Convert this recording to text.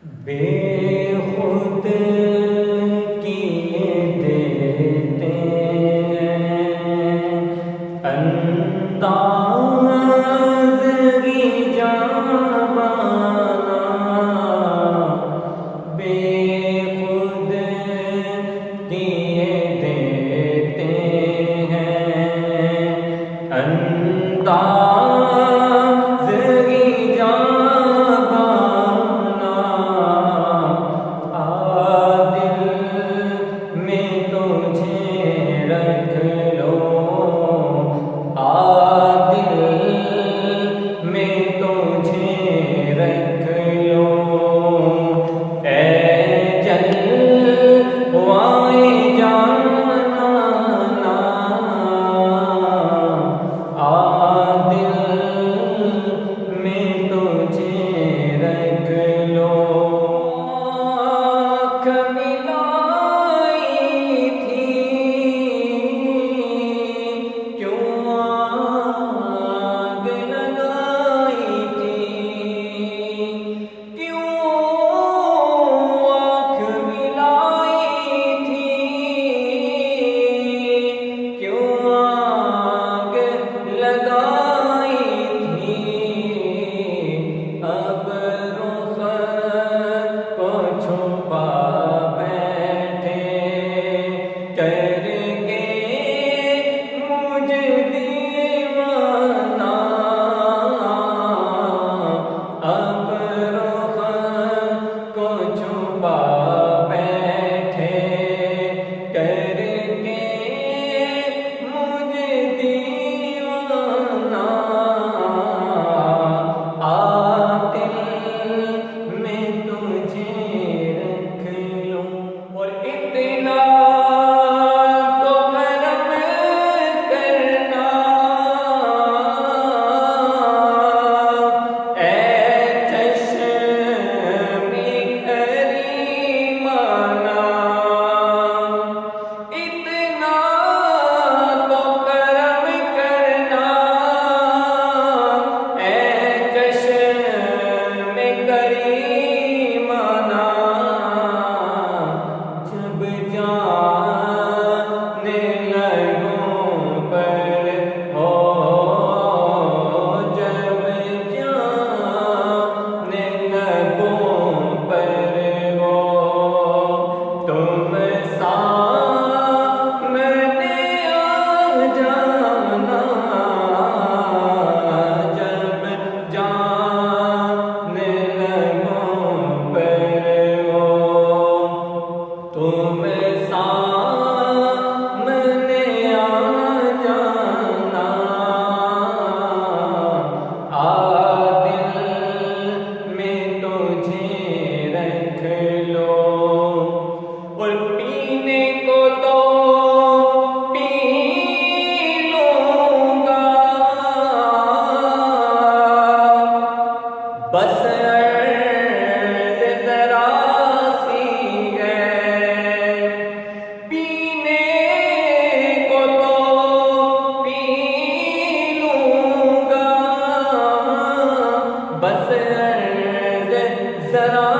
بے خود کیے دیتے ہیں انداز کی جانبانا، بے خود کیے دیتے ہیں انداز کی جانبانا، عادل میں تجھے رکھ لو، عادل میں تجھے رکھ لو، اے جلوائے جانانا، عادل میں تجھے رکھ لو۔ آنکھ ملائی تھی کیوں آگ لگائی تھی، کیوں آنکھ ملائی تھی، کیوں آگ لگائی تھی، اب رخ کو چھپا بیٹھے کر کے مجھ دیوانہ، اب رخ کو چھپا بیٹھے کر کے مجھ دیوانہ، عادل میں تجھے رکھ لوں، اور اتنا تو کرم کرنا اے چشم کریمانہ، اتنا تو کرم کرنا اے چشم کریمانہ، جب جانے لگوں پر ہو، جب جانے لگوں پر ہو، تم سامنے آ جانا، جب جانے لگوں پر ہو، تم سامنے آ جانا، عادل میں تجھے رکھ لو، اور پینے کو تو پی لوں گا، بس عرض ذرا سی ہے، پینے کو تو پی لوں گا، بس عرض ذرا